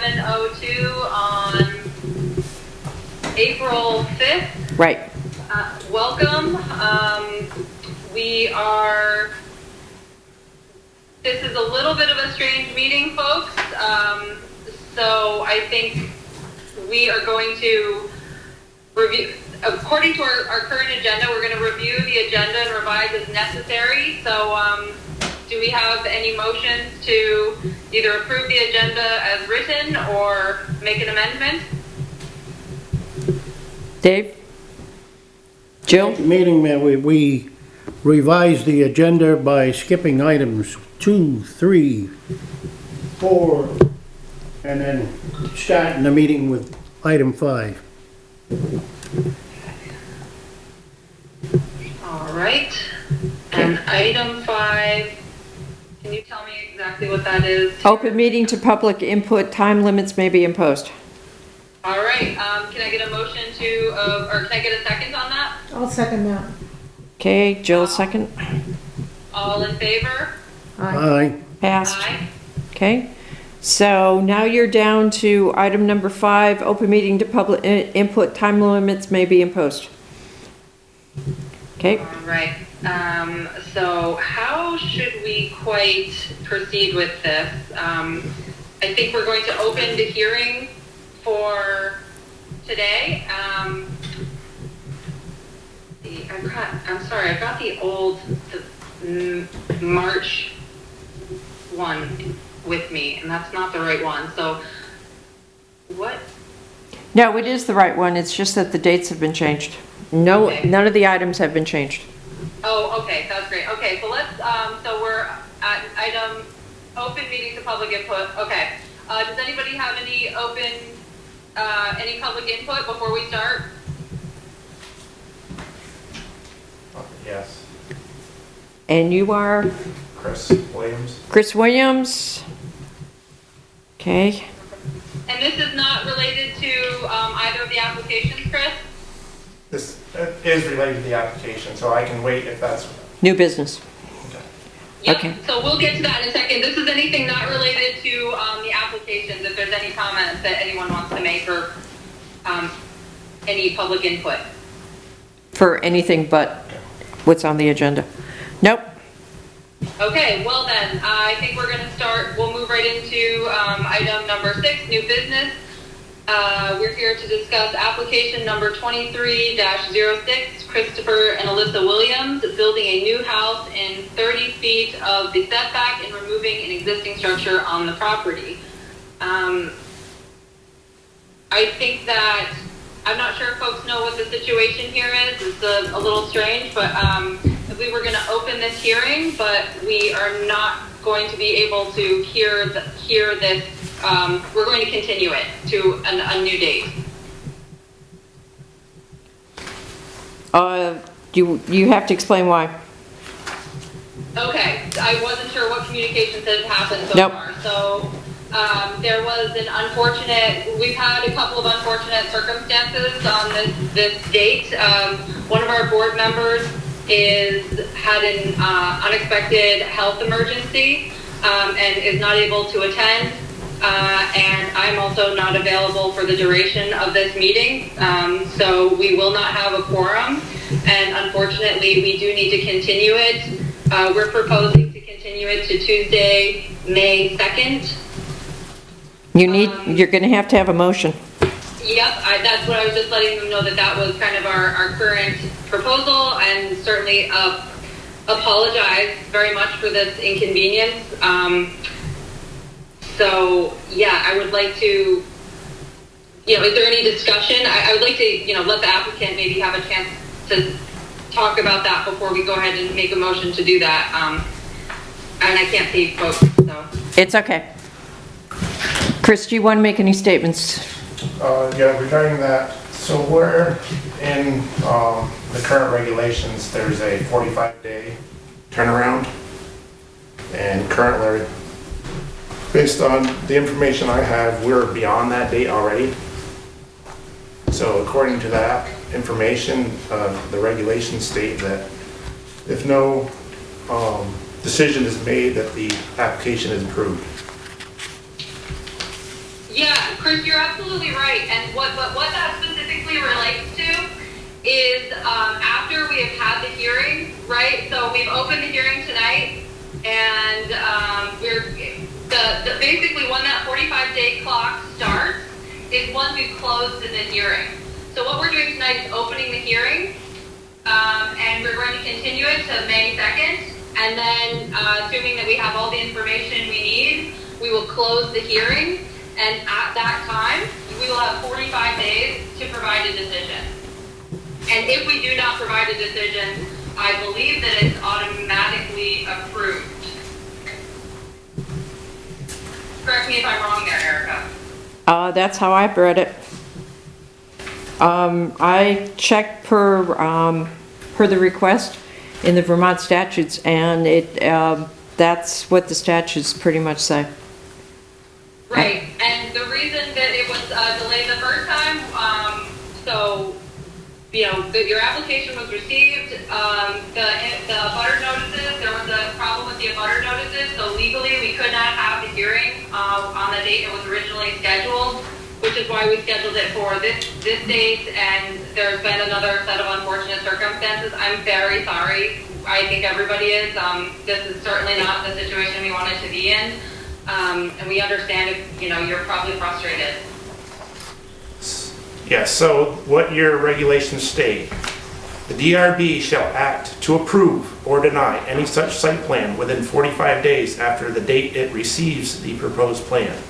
11:02 on April 5th. Right. Welcome. This is a little bit of a strange meeting, folks. So I think we are going to review, according to our current agenda, we're going to review the agenda and revise as necessary. So do we have any motions to either approve the agenda as written or make an amendment? Dave? Jill? Meeting, we revised the agenda by skipping items 2, 3, 4, and then starting the meeting with item 5. All right. And item 5, can you tell me exactly what that is? Open meeting to public input, time limits may be imposed. All right. Can I get a motion to, or can I get a second on that? I'll second that. Okay, Jill, second. All in favor? Aye. Passed. Aye. Okay. So now you're down to item number 5, open meeting to public input, time limits may be imposed. Okay. All right. So how should we quite proceed with this? I think we're going to open the hearing for today. I'm sorry, I've got the old March one with me, and that's not the right one. So what? No, it is the right one. It's just that the dates have been changed. No, Okay. None of the items have been changed. Oh, okay, that's great. Okay, so let's, so we're at item open meeting to public input. Okay. Does anybody have any any public input before we start? Yes. And you are Chris Williams. Chris Williams. Okay. And this is not related to either of the applications, Chris? This is related to the application, so I can wait if that's... New business. Yep. Okay. So we'll get to that in a second. This is anything not related to the applications, if there's any comments that anyone wants to make or any public input. For anything but what's on the agenda. Nope. Okay, well then, I think we're going to start, we'll move right into item number 6, new business. We're here to discuss application number 23-06, Christopher and Alyssa Williams, building a new house in 30 feet of the setback and removing an existing structure on the property. I think that, I'm not sure if folks know what the situation here is. It's a little strange, but we were going to open this hearing, but we are not going to be able to hear this. We're going to continue it to a new date. You have to explain why. Okay, I wasn't sure what communications had happened so Nope. far. So there was we've had a couple of unfortunate circumstances on this date. One of our board members had an unexpected health emergency and is not able to attend. And I'm also not available for the duration of this meeting. So we will not have a quorum. And unfortunately, we do need to continue it. We're proposing to continue it to Tuesday, May 2nd. You're going to have a motion. Yep, that's what I was just letting them know, that was kind of our current proposal, and certainly apologize very much for this inconvenience. So yeah, I would like to, is there any discussion? I would like to, let the applicant maybe have a chance to talk about that before we go ahead and make a motion to do that. And I can't see folks, so. It's okay. Chris, do you want to make any statements? Yeah, regarding that, so we're in the current regulations, there's a 45-day turnaround. And currently, based on the information I have, we're beyond that date already. So according to that information, the regulations state that if no decision is made, that the application is approved. Yeah, Bruce, you're absolutely right. And what that specifically relates to is after we have had the hearing, right? So we've opened the hearing tonight, and basically when that 45-day clock starts is once we've closed the hearing. So what we're doing tonight is opening the hearing, and we're going to continue it to May 2nd, and then assuming that we have all the information we need, we will close the hearing, and at that time, we will have 45 days to provide a decision. And if we do not provide a decision, I believe that it's automatically approved. Correct me if I'm wrong there, Erica. That's how I've read it. I checked per the request in the Vermont statutes, and that's what the statutes pretty much say. Right, and the reason that it was delayed the first time, so, you know, your application was received, the abutter notices, there was a problem with the abutter notices, so legally we could not have the hearing on the date it was originally scheduled, which is why we scheduled it for this date, and there's been another set of unfortunate circumstances. I'm very sorry. I think everybody is. This is certainly not the situation we wanted to be in. And we understand if, you know, you're probably frustrated. Yeah, so what your regulations state, the DRB shall act to approve or deny any such site plan within 45 days after the date it receives the proposed plan.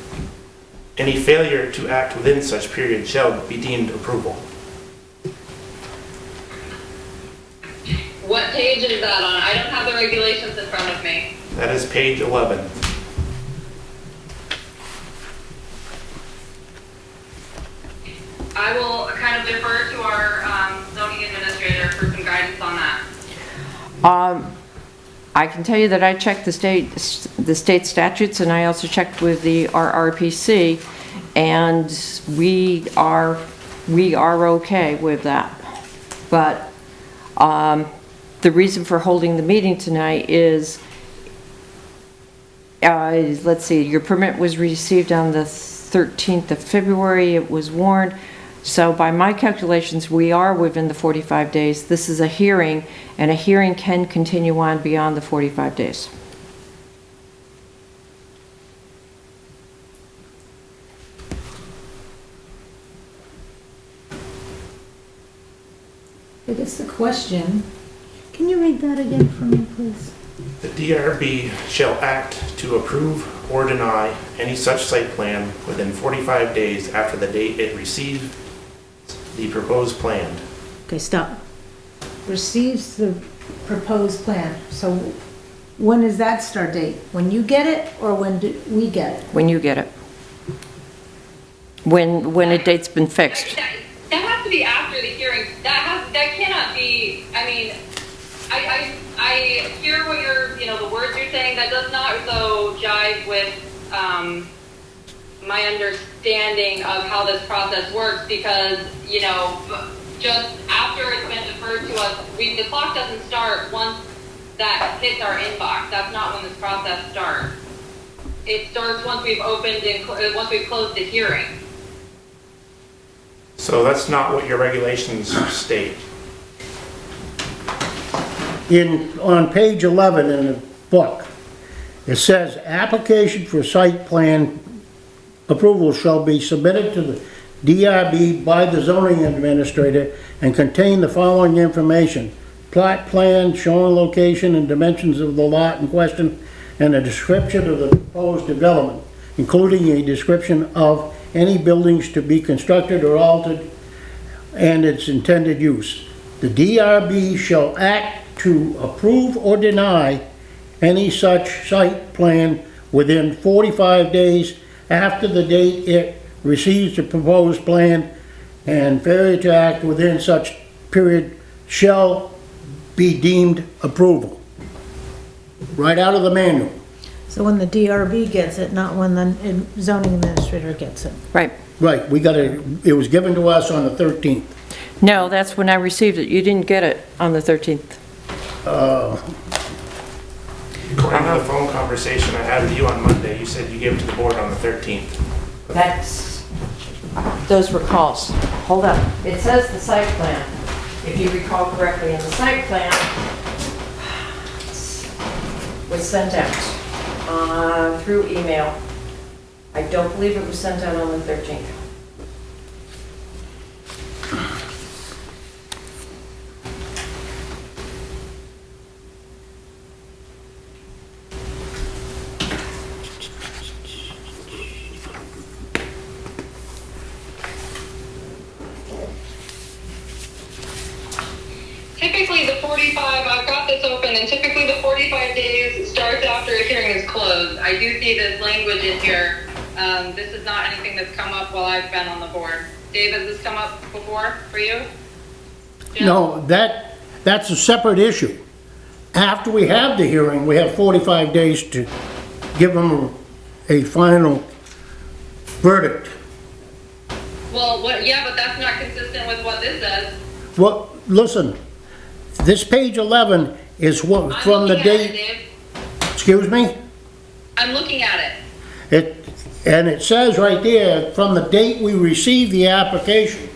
Any failure to act within such period shall be deemed approval. What page is that on? I don't have the regulations in front of me. That is page 11. I will kind of defer to our zoning administrator for some guidance on that. I can tell you that I checked the state statutes, and I also checked with the RRPC, and we are okay with that. But the reason for holding the meeting tonight is, let's see, your permit was received on the 13th of February. It was warned. So by my calculations, we are within the 45 days. This is a hearing, and a hearing can continue on beyond the 45 days. I guess the question, can you read that again for me, please? The DRB shall act to approve or deny any such site plan within 45 days after the date it receives the proposed plan. Okay, stop. Receives the proposed plan. So when is that start date? When you get it, or when do we get it? When you get it. When a date's been fixed. That has to be after the hearing. That cannot be. I mean, I hear what you're, you know, the words you're saying. That does not so jive with my understanding of how this process works, because, you know, just after it's been deferred to us, the clock doesn't start once that hits our inbox. That's not when this process starts. It starts once we've opened and once we've closed the hearing. So that's not what your regulations state. On page 11 in the book, it says, application for site plan approval shall be submitted to the DRB by the zoning administrator and contain the following information: plot plan showing location and dimensions of the lot in question, and a description of the proposed development, including a description of any buildings to be constructed or altered and its intended use. The DRB shall act to approve or deny any such site plan within 45 days after the date it receives the proposed plan, and failure to act within such period shall be deemed approval. Right out of the manual. So when the DRB gets it, not when the zoning administrator gets it. Right. Right, it was given to us on the 13th. No, that's when I received it. You didn't get it on the 13th. According to the phone conversation I had with you on Monday, you said you gave it to the board on the 13th. That's those were calls. Hold up. It says the site plan. If you recall correctly, in the site plan was sent out through email. I don't believe it was sent out on the 13th. Typically, the 45, I've got this open, and typically the 45 days starts after a hearing is closed. I do see this language in here. This is not anything that's come up while I've been on the board. Dave, has this come up before for you? Jim? No, that's a separate issue. After we have the hearing, we have 45 days to give them a final verdict. Well, yeah, but that's not consistent with what this says. Well, listen, this page 11 is what, I'm from the looking at it, date, Dave. excuse me? I'm looking at it. And it says right there, from the date we received the application.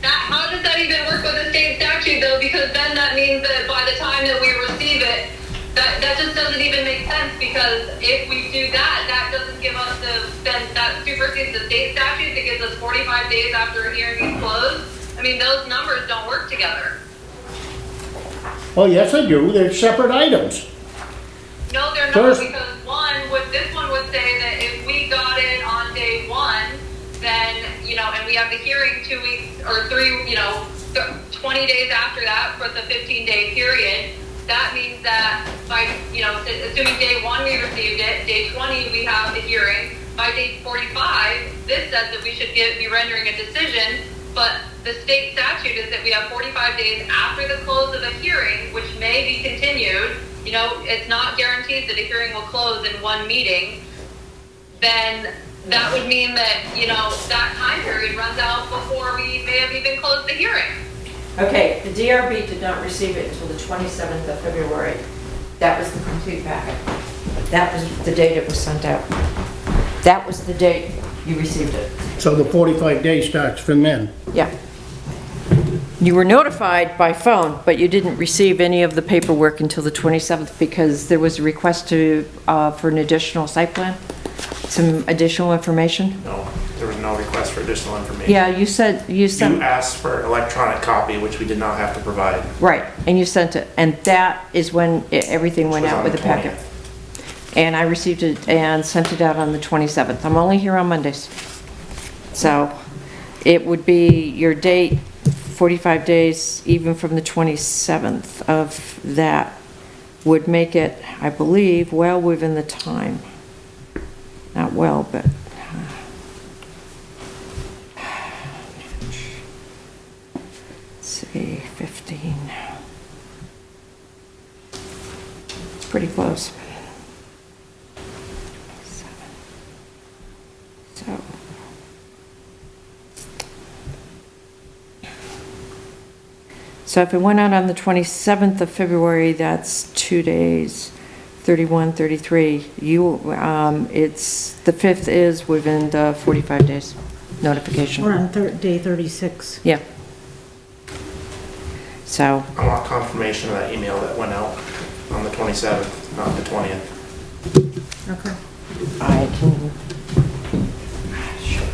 How does that even work with the state statute though? Because then that means that by the time that we receive it, that just doesn't even make sense, because if we do that, that doesn't give us that supersedes the state statute that gives us 45 days after a hearing is closed. I mean, those numbers don't work together. Oh, yes, they do. They're separate items. No, they're not, First- because this one would say that if we got it on day one, then, and we have the hearing 2 weeks or 20 days after that for the 15-day period, that means that by, assuming day one we received it, day 20 we have the hearing, by day 45, this says that we should be rendering a decision, but the state statute is that we have 45 days after the close of a hearing, which may be continued. It's not guaranteed that a hearing will close in one meeting. Then that would mean that, that time period runs out before we may have even closed the hearing. Okay, the DRB did not receive it until the 27th of February. That was the complete packet. That was the date it was sent out. That was the date you received it. So the 45 days starts from then. Yeah. You were notified by phone, but you didn't receive any of the paperwork until the 27th because there was a request for an additional site plan, some additional information. No, there was no request for additional information. Yeah, you said, you You sent, asked for electronic copy, which we did not have to provide. right, and you sent it. And that is when everything went It was out on with the packet. 20th. And I received it and sent it out on the 27th. I'm only here on Mondays. So it would be your date, 45 days, even from the 27th of that, would make it, I believe, well within the time. Not well, but. Let's see, 15. It's pretty close. So. So if it went out on the 27th of February, that's 2 days, 31, 33. It's, the 5th is within the 45 days notification. We're on day 36. Yeah. So, I want confirmation of that email that went out on the 27th, not the 20th. Okay. I can. Shit.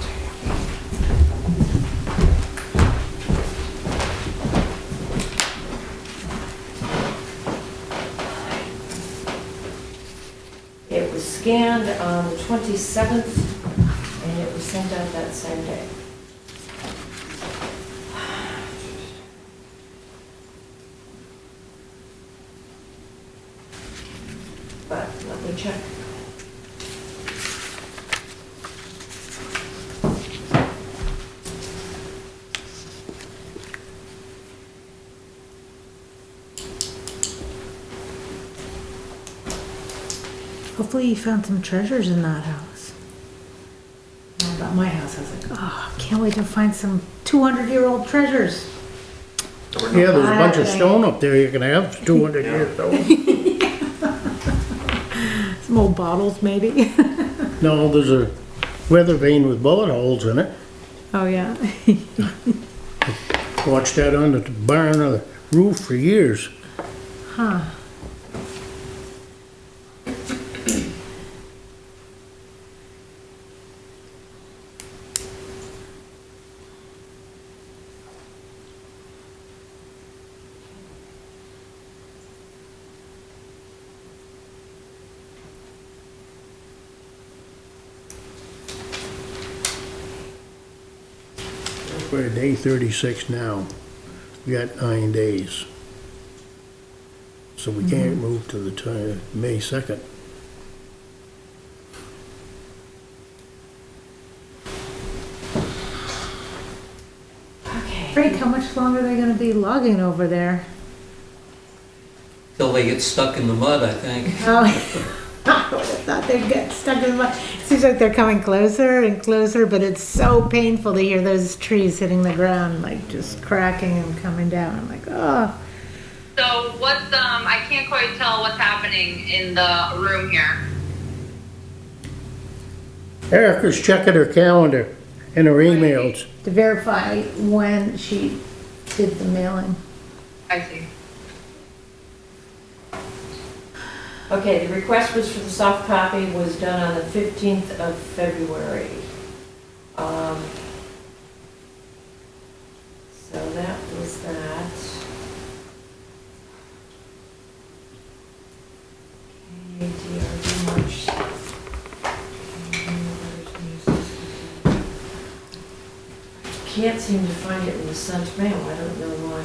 It was scanned on the 27th, and it was sent out that same day. But let me check. Hopefully you found some treasures in that house. Not about my house. I was like, oh, can't wait to find some 200-year-old treasures. There were no- Yeah, there's a bunch of stone up there you can have 200 years old. Some old bottles, maybe. No, there's weather vane with bullet holes in it. Oh, yeah. Watched that on the barn of the roof for years. Huh. We're at day 36 now. We got 9 days. So we can't move to the May 2nd. Okay. Frank, how much longer are they gonna be logging over there? Till they get stuck in the mud, I think. Oh, I would have thought they'd get stuck in the mud. Seems like they're coming closer and closer, but it's so painful to hear those trees hitting the ground, like just cracking and coming down. I'm like, oh. So what's, I can't quite tell what's happening in the room here. Erica's checking her calendar and her emails. To verify when she did the mailing. I see. Okay, the request was for the soft copy was done on the 15th of February. So that was that. Okay, DRD March. Can't seem to find it in the sent mail, I don't know why.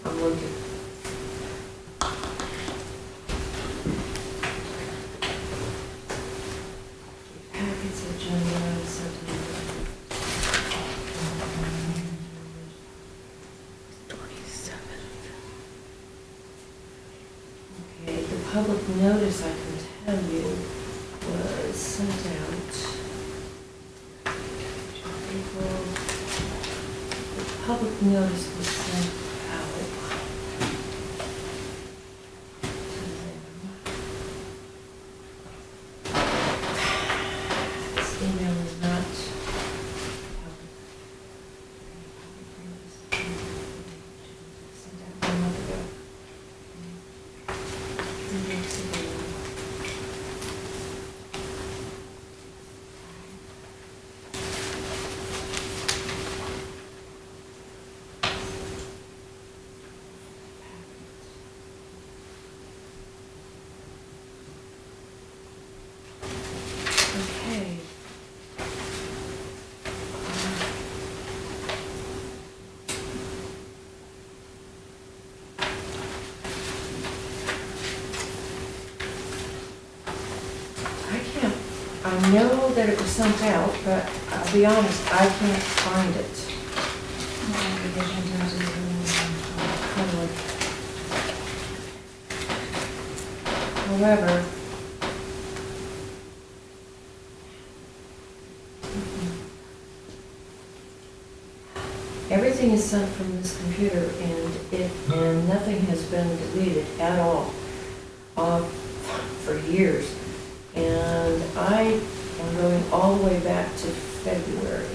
I'm looking. Packets, agenda, sent. 27th. Okay, the public notice, I can tell you, was sent out. April. The public notice was sent out to them. This email is not sent out 1 month ago. 3 weeks ago. Okay. I know that it was sent out, but I'll be honest, I can't find it. However, everything is sent from this computer and nothing has been deleted at all for years. And I am going all the way back to February.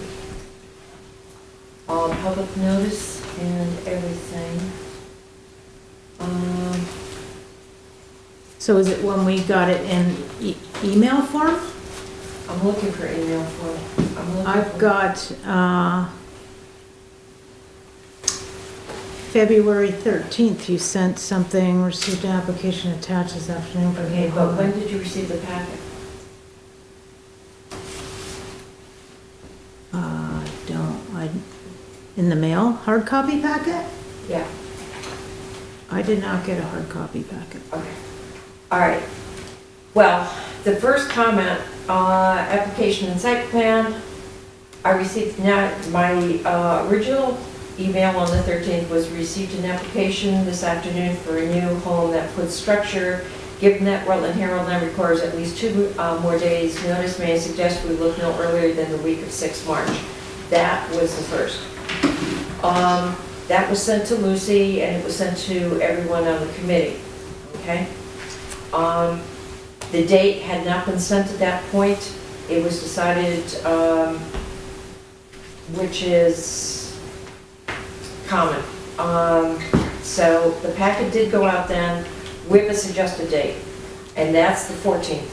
Public notice and everything. So is it when we got it in email form? I'm looking for email form. I've got, February 13th, you sent something, received an application attached this afternoon. for Okay, but when did you receive the packet? In the mail, hard copy packet? Yeah, I did not get a hard copy packet. okay. All right. Well, the first comment, application and site plan, I received, now, my original email on the 13th was received an application this afternoon for a new home that puts structure. Given that Rutland Herald now requires at least 2 more days notice, may I suggest we look no earlier than the week of 6 March. That was the first. That was sent to Lucy and it was sent to everyone on the committee, okay? The date had not been sent at that point. it was decided, which is common. So the packet did go out then with a suggested date, and that's the 14th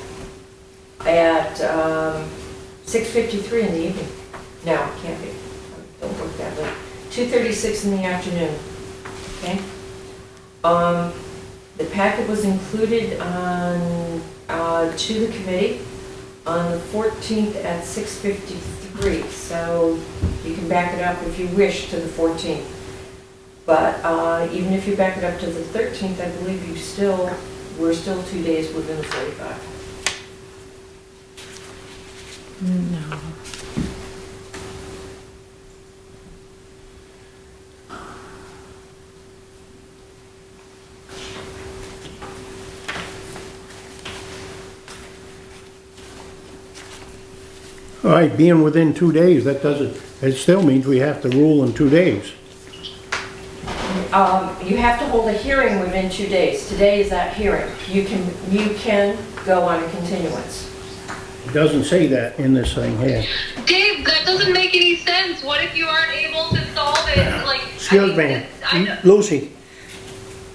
at 6:53 in the evening. No, it can't be. Don't work that late. 2:36 in the afternoon. Okay. The packet was included on to the committee on the 14th at 6:53. So you can back it up if you wish to the 14th. But even if you back it up to the 13th, I believe we're still 2 days within the 45. No. All right, being within 2 days, that doesn't, it still means we have to rule in 2 days. You have to hold a hearing within 2 days. Today is that hearing. You can go on a continuance. It doesn't say that in this thing here. Dave, that doesn't make any sense. What if you aren't able to solve it? Like, Excuse me, Lucy,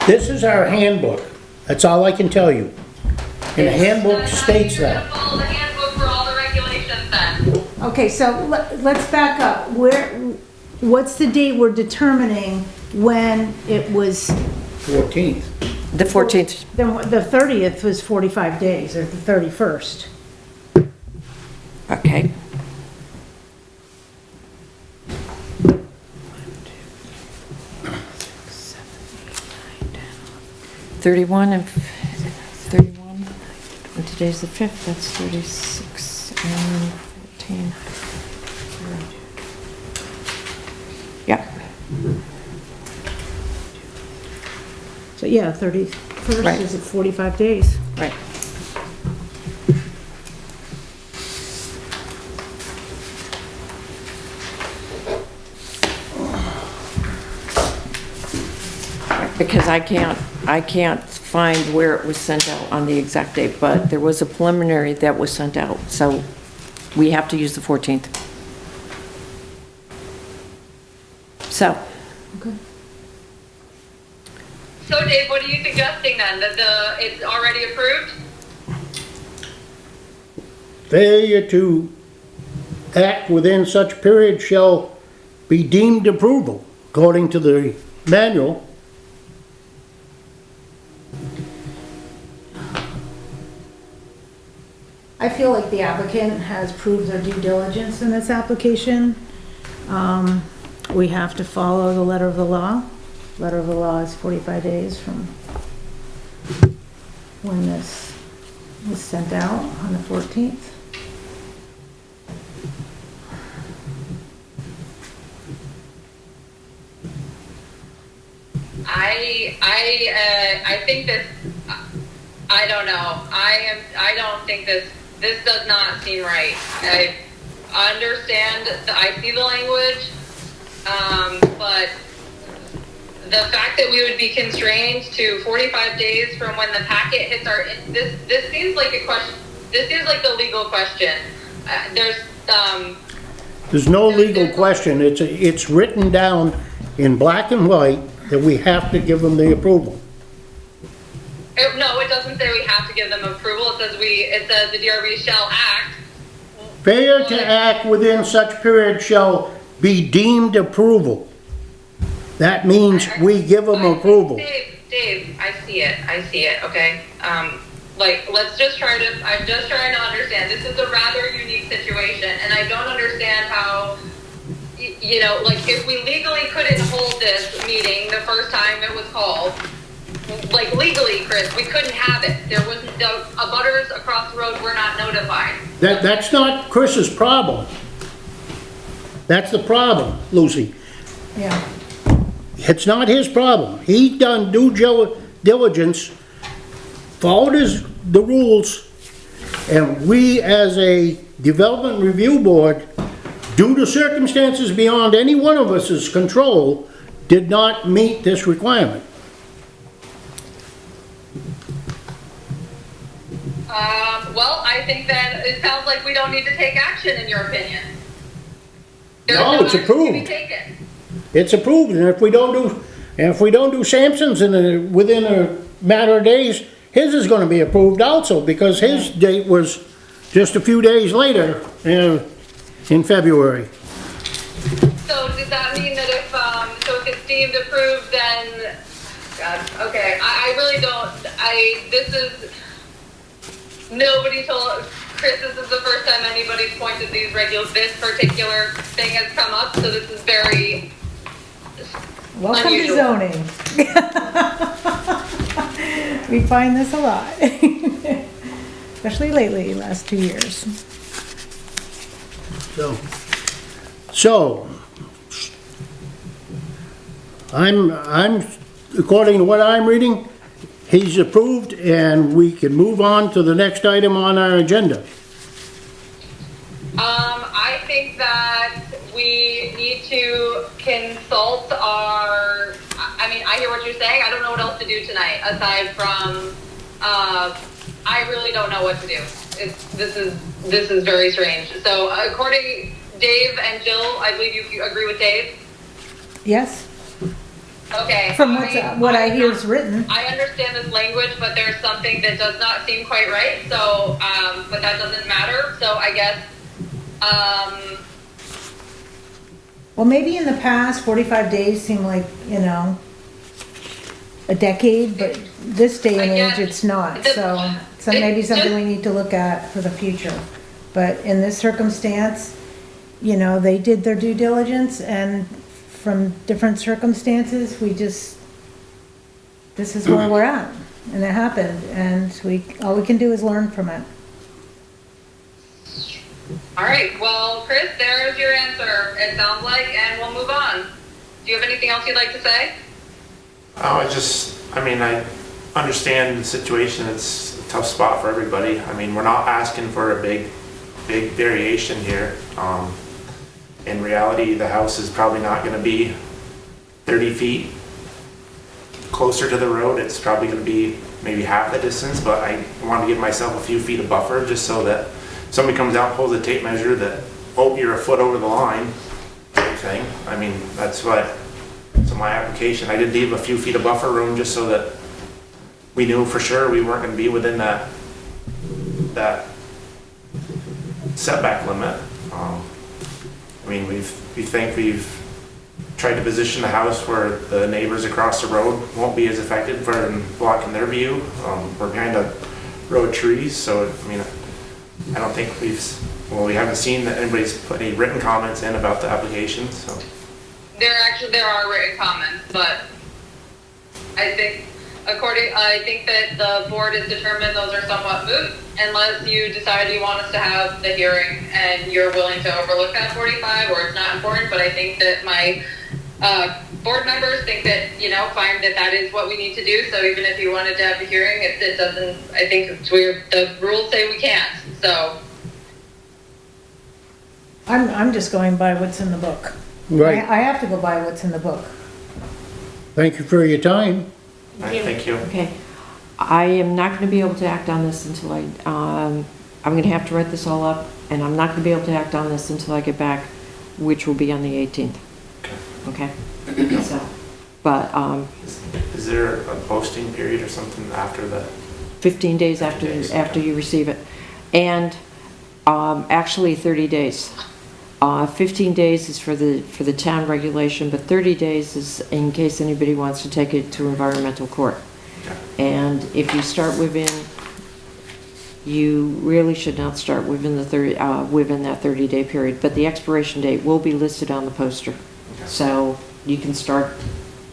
this is our handbook. That's all I can tell you. And the handbook states You're that. gonna follow the handbook for all the regulations then. Okay, so let's back up. What's the date we're determining when it was, 14th. The 14th. the 30th was 45 days, or the 31st? Okay. 31 and 31, and today's the 5th, that's 36 and 14. Yep. So yeah, 31st Right. is at 45 days. Right. Because I can't find where it was sent out on the exact date, but there was a preliminary that was sent out, so we have to use the 14th. So, Okay. So Dave, what are you suggesting then? That it's already approved? Failure to act within such period shall be deemed approval, according to the manual. I feel like the applicant has proved their due diligence in this application. We have to follow the letter of the law. Letter of the law is 45 days from when this was sent out on the 14th. I think this, I don't know. I don't think this does not seem right. I understand, I see the language, but the fact that we would be constrained to 45 days from when the packet hits this seems like a question, this seems like the legal question. There's no legal question. It's written down in black and white that we have to give them the approval. No, it doesn't say we have to give them approval. It says the DRB shall act. Failure to act within such period shall be deemed approval. That means we give them approval. Dave, I see it, okay? I'm just trying to understand. This is a rather unique situation, and I don't understand how, if we legally couldn't hold this meeting the first time it was called, legally, Chris, we couldn't have it. There was the abutters across the road were not notified. That's not Chris's problem. That's the problem, Lucy. Yeah. It's not his problem. He done due diligence, followed the rules, and we as a development review board, due to circumstances beyond any one of us's control, did not meet this requirement. Well, I think that it sounds like we don't need to take action, in your opinion. There's No, it's action to be approved. taken. It's approved, and if we don't do Sampson's within a matter of days, his is gonna be approved also, because his date was just a few days later, in February. So does that mean that so if it's deemed approved, then, God, okay, I really don't, nobody told, Chris, this is the first time anybody's pointed this particular thing has come up, so this is very Welcome unusual. to zoning. We find this a lot. Especially lately, last 2 years. So, I'm, according to what I'm reading, he's approved, and we can move on to the next item on our agenda. I think that we need to consult I hear what you're saying. I don't know what else to do tonight, aside from, I really don't know what to do. This is very strange. So according, Dave and Jill, I believe you agree with Dave? Yes, Okay. from what I hear is written. I understand this language, but there's something that does not seem quite right, so, but that doesn't matter, so I guess, Well, maybe in the past, 45 days seemed like, a decade, but this day and I age, guess it's not. the- So maybe it's something just- we need to look at for the future. But in this circumstance, they did their due diligence, and from different circumstances, this is where we're at. And it happened, and all we can do is learn from it. all right, well, Chris, there's your answer, it sounds like, and we'll move on. Do you have anything else you'd like to say? I understand the situation, it's a tough spot for everybody. We're not asking for a big variation here. In reality, the house is probably not gonna be 30 feet closer to the road. It's probably gonna be maybe half the distance, but I want to give myself a few feet of buffer, just so that somebody comes out and pulls a tape measure that, oh, you're a foot over the line, type thing. That's what, so my application, I did leave a few feet of buffer room just so that we knew for sure we weren't gonna be within that setback limit. We've tried to position the house where the neighbors across the road won't be as affected from blocking their view. We're behind a row of trees, so I don't think we haven't seen that anybody's put any written comments in about the application, so. There are written comments, but I think that the board has determined those are somewhat moot, unless you decide you want us to have the hearing and you're willing to overlook that 45, or it's not important, but I think that my board members think that, find that is what we need to do, so even if you wanted to have the hearing, it doesn't, I think it's weird, the rules say we can't, so. I'm just going by what's in the book. Right. I have to go by what's in the book. Thank you for your time. Thank you. Okay. I am not going to be able to act on this until I'm going to have to write this all up, and I'm not going to be able to act on this until I get back, which will be on the 18th. Okay? So, but, Is there a posting period or something after the? 15 days after you receive it. And, actually 30 days. 15 days is for the town regulation, but 30 days is in case anybody wants to take it to environmental court. And if you start you really should not start within that 30-day period, but the expiration date will be listed on the poster. So you can start.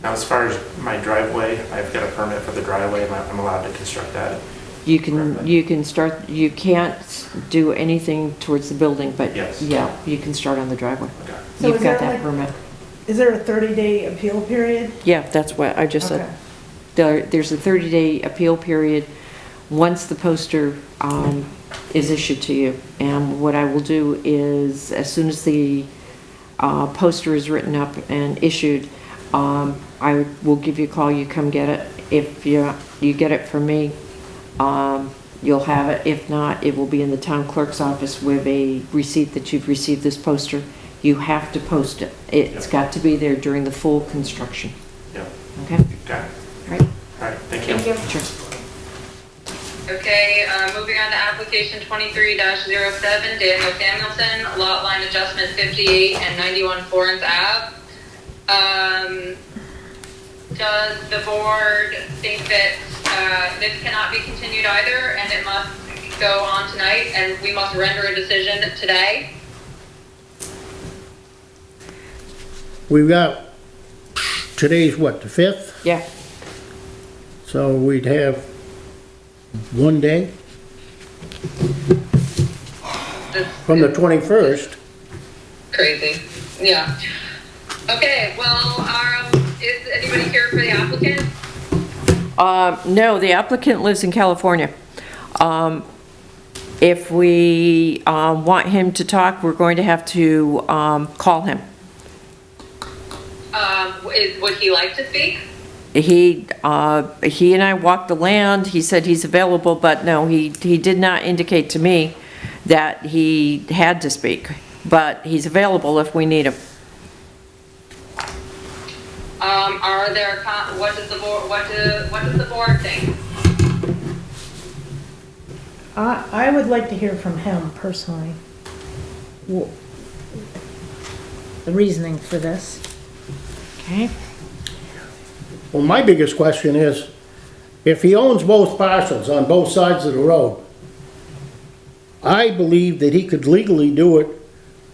Now, as far as my driveway, I've got a permit for the driveway, I'm allowed to construct that. You can start, you can't do anything towards the building, but Yes. yeah, you can start on the driveway. Okay. So You've is got there that permit. Is there a 30-day appeal period? Yeah, that's what I just said. There's a 30-day appeal period once the poster is issued to you. And what I will do is, as soon as the poster is written up and issued, I will give you a call, you come get it. If you get it from me, you'll have it. If not, it will be in the town clerk's office with a receipt that you've received this poster. You have to post it. It's got to be there during the full construction. Yep, Okay? got it. Right? All right, thank you. Sure. Okay, moving on to application 23-07, Daniel Samuelson, lot line adjustment 58 and 91 Florence Ave. Does the board think that this cannot be continued either, and it must go on tonight, and we must render a decision today? We've got, today's what, the 5th? Yeah. So we'd have one day This from the is 21st. crazy. Yeah. Okay, well, is anybody here for the applicant? No, the applicant lives in California. If we want him to talk, we're going to have to call him. Would he like to speak? He and I walked the land. He said he's available, but no, he did not indicate to me that he had to speak. But he's available if we need him. Are there, what does the board think? I would like to hear from him personally. The reasoning for this. Okay. Well, my biggest question is, if he owns both parcels on both sides of the road, I believe that he could legally do it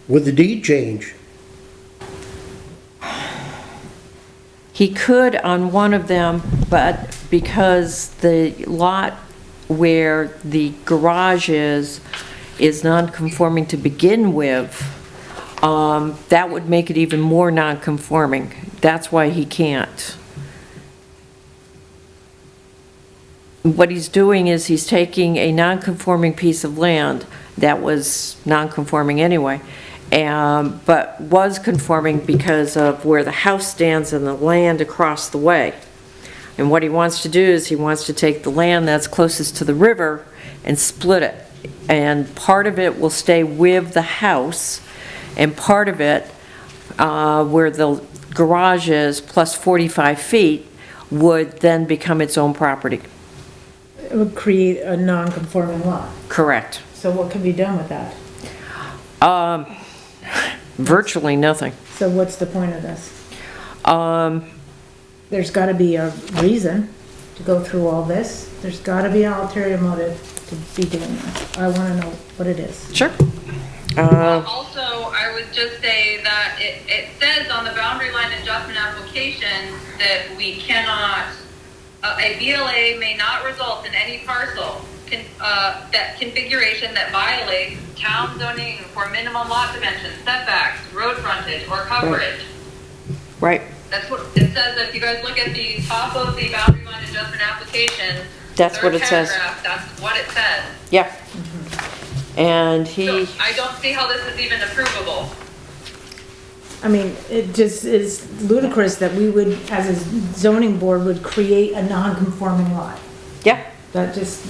with the deed change. He could on one of them, but because the lot where the garage is non-conforming to begin with, that would make it even more non-conforming. That's why he can't. What he's doing is he's taking a non-conforming piece of land that was non-conforming anyway, but was conforming because of where the house stands and the land across the way. And what he wants to do is he wants to take the land that's closest to the river and split it. And part of it will stay with the house, and part of it, where the garage is plus 45 feet, would then become its own property. It would create a non-conforming lot. Correct. So what can be done with that? Virtually nothing. So what's the point of this? There's gotta be a reason to go through all this. There's gotta be an ulterior motive to be doing this. I wanna know what it is. Sure. Also, I would just say that it says on the boundary line adjustment application that we cannot, a BLA may not result in any parcel that configuration that violates town zoning for minimum lot dimensions, setbacks, road frontage, or coverage. Right. That's what it says. If you guys look at the top of the boundary line adjustment application, That's what it says. paragraph, that's what it says. Yeah. And he, So I don't see how this is even approvable. I mean, it just is ludicrous that we would, as a zoning board, would create a non-conforming lot. yeah, That just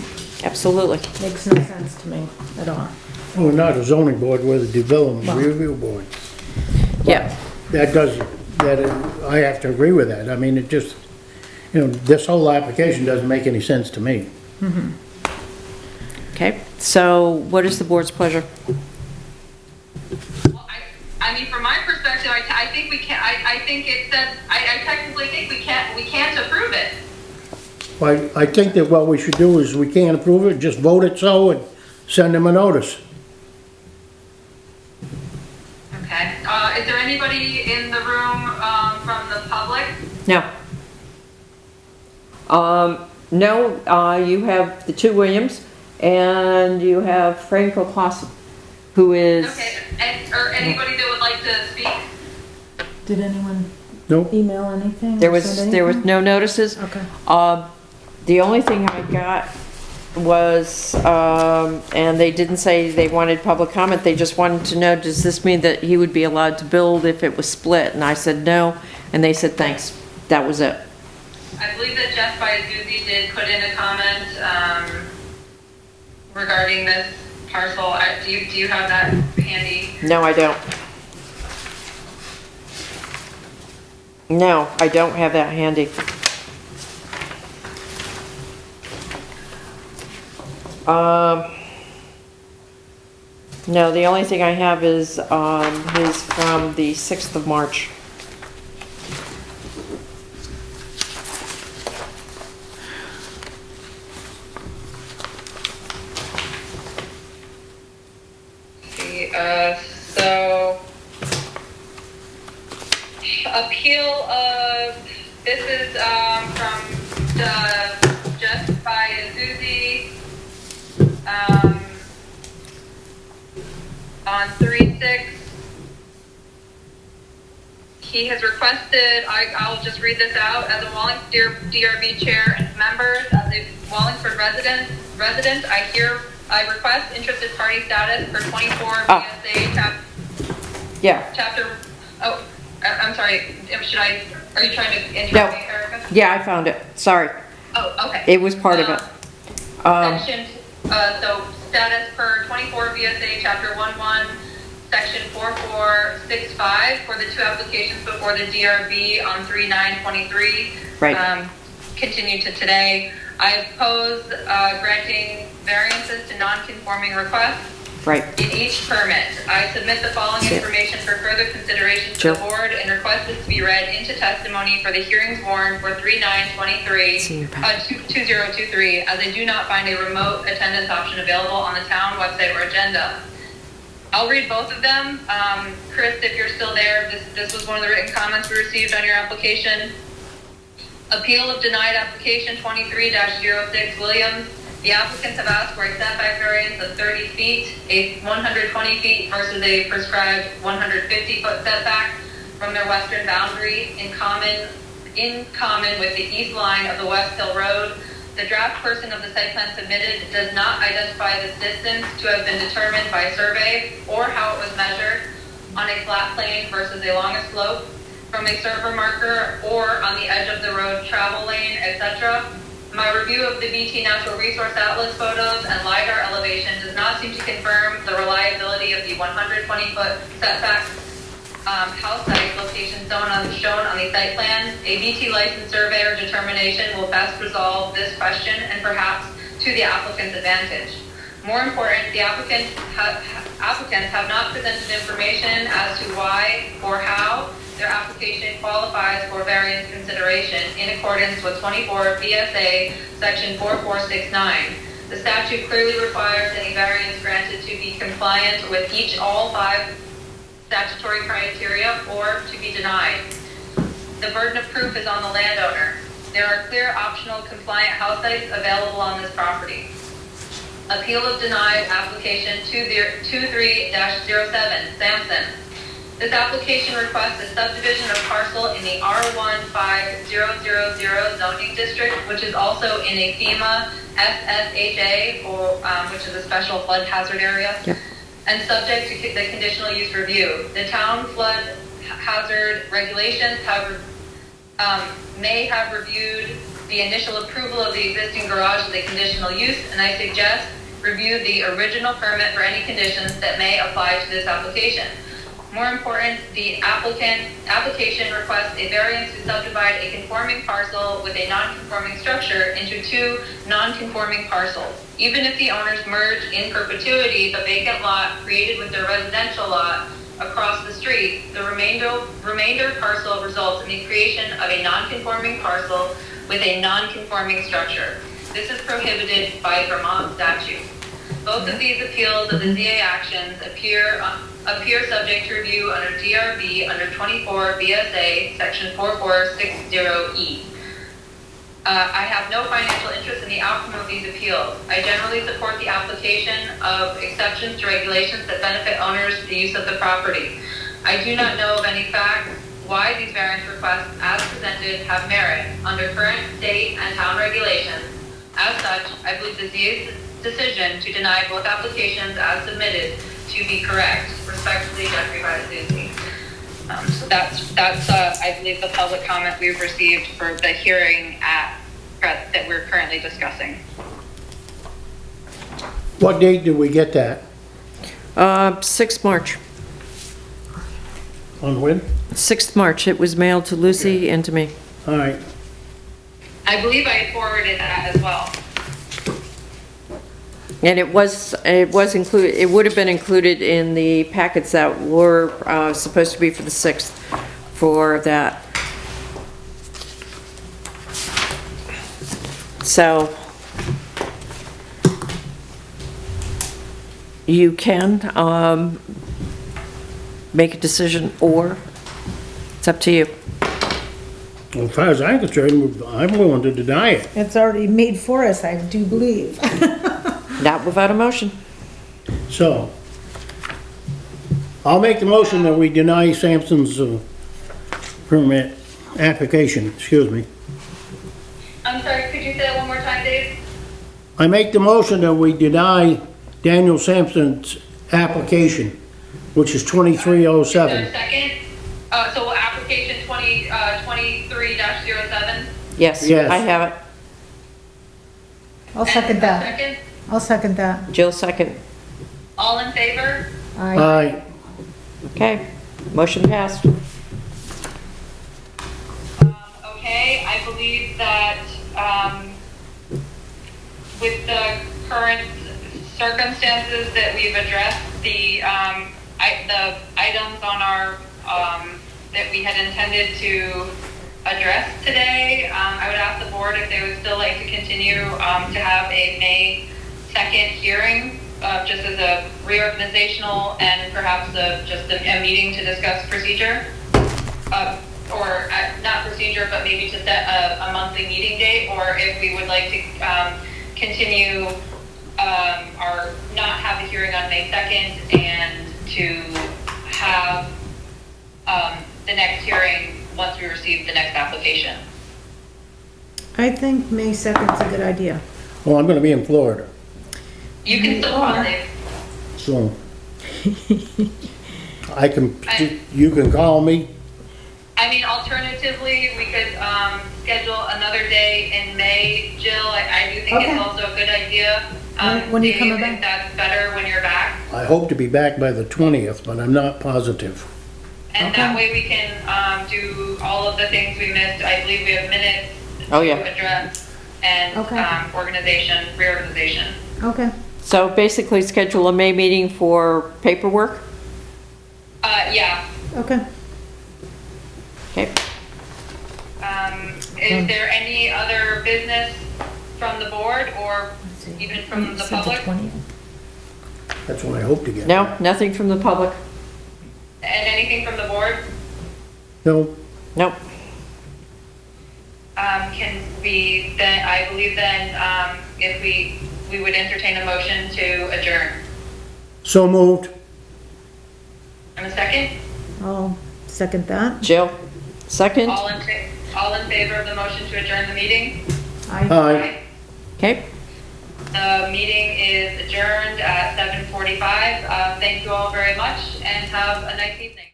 absolutely. makes no sense to me at all. We're not a zoning board, we're the development Well. review board. Yeah. I have to agree with that. I mean, it just, this whole application doesn't make any sense to me. Okay. So what is the board's pleasure? Well, I mean, from my perspective, I think we can. I think it says. I technically think we can't approve it. I think that what we should do is we can't approve it, just vote it so and send them a notice. Okay. Is there anybody in the room from the public? No. No, you have the two Williams, and you have Franco Clausen, who is... Okay. Or anybody that would like to speak? Did anyone Nope. email anything? There or was send anything? no notices. Okay. The only thing I got was, and they didn't say they wanted public comment, they just wanted to know, does this mean that he would be allowed to build if it was split? And I said no, and they said thanks. That was it. I believe that Jeff Biazuzzi did put in a comment. regarding this parcel. Do you have that handy? No, I don't. No, I don't have that handy. No, the only thing I have is from the 6th of March. See, so appeal of this is from just by Azuzi on 3/6. He has requested, I'll just read this out, as a Wallingford DRB chair and members, as a Wallingford resident, I request interested party status for 24 VSA chapter, I'm sorry, are you trying to interrupt me, Erica? Yeah, I found it, sorry. Oh, okay. It was part of it. Section, so status per 24 VSA chapter 11, section 4465 for the two applications before the DRB on 3/9/23. Right. Continued to today. I oppose granting variances to non-conforming requests. Right. In each permit, I submit the following information for further consideration to the board and request this to be read into testimony for the hearings warned for 3/9/23, 2023, as I do not find a remote attendance option available on the town website or agenda. I'll read both of them. Chris, if you're still there, this was one of the written comments we received on your application. Appeal of denied application 23-06 Williams. The applicants have asked for a setback variance of 30 feet, a 120 feet versus a prescribed 150-foot setback from their western boundary in common with the east line of the West Hill Road. The draft person of the site plan submitted does not identify this distance to have been determined by survey or how it was measured on a flat plane versus a longer slope from a server marker or on the edge of the road travel lane, etc. My review of the BT Natural Resource Atlas photos and LiDAR elevation does not seem to confirm the reliability of the 120-foot setback house site location shown on the site plan. A BT license surveyor determination will best resolve this question and perhaps to the applicant's advantage. More important, the applicants have not presented information as to why or how their application qualifies for variance consideration in accordance with 24 VSA section 4469. The statute clearly requires any variance granted to be compliant with all 5 statutory criteria or to be denied. The burden of proof is on the landowner. There are clear optional compliant house sites available on this property. Appeal of denied application 23-07 Sampson. This application requests a subdivision of parcel in the R15000 zoning district, which is also in a FEMA SSHA, which is a special flood hazard area, and subject to the conditional use review. The town flood hazard regulations may have reviewed the initial approval of the existing garage as a conditional use, and I suggest review the original permit for any conditions that may apply to this application. More important, the application requests a variance to subdivide a conforming parcel with a non-conforming structure into 2 non-conforming parcels. Even if the owners merge in perpetuity the vacant lot created with their residential lot across the street, the remainder parcel results in the creation of a non-conforming parcel with a non-conforming structure. This is prohibited by Vermont statute. Both of these appeals of the ZA actions appear subject to review under DRB under 24 VSA section 4460E. I have no financial interest in the outcome of these appeals. I generally support the application of exceptions to regulations that benefit owners to the use of the property. I do not know of any facts why these variance requests as presented have merit under current state and town regulations. As such, I believe the ZA's decision to deny both applications as submitted to be correct. Respectfully, Jeffrey Susie. So that's I believe the public comment we've received for the hearing that we're currently discussing. What date did we get that? 6th March. On when? 6th March. It was mailed to Lucy and to me. All right. I believe I forwarded that as well. And it was included, it would have been included in the packets that were supposed to be for the 6th for that. So you can make a decision, or it's up to you. Well, as far as I'm concerned, I'm willing to deny it. It's already made for us, I do believe. Not without a motion. So, I'll make the motion that we deny Sampson's permit application, excuse me. I'm sorry, could you say that one more time, Dave? I make the motion that we deny Daniel Sampson's application, which is Is there a 2307. second? So application 23-07? Yes, Yes. I have it. I'll second And a that. second? I'll second that. Jill second. All in favor? Aye. Aye. Okay, motion passed. Okay, I believe that, with the current circumstances that we've addressed, the items on our, that we had intended to address today, I would ask the board if they would still like to continue, to have a May 2nd hearing, just as a reorganizational and perhaps just a meeting to discuss procedure. Or not procedure, but maybe to set a monthly meeting date, or if we would like to continue or not have the hearing on May 2nd and to have the next hearing once we receive the next application. I think May 2nd's a good idea. Well, I'm gonna be in Florida, You can still call it. so you can call me. I mean, alternatively, we could schedule another day in May. Jill, I do think Okay. it's also a good idea. When are you Dave, coming if back? that's better when you're back. I hope to be back by the 20th, but I'm not positive. And that way we can do all of the things we missed. I believe we have minutes Oh, yeah. to address and Okay. reorganization. Okay. So basically schedule a May meeting for paperwork? Yeah. Okay. Okay. Is there any other business from the board or even from the public? That's what I hope to get. No, nothing from the public? And anything from the board? No, Nope. Can we then, I believe then, if we would entertain a motion to adjourn. so moved. And a second? I'll second that. Jill, second? All in favor of the motion to adjourn the meeting? Aye. Aye. Okay. The meeting is adjourned at 7:45. Thank you all very much and have a nice evening.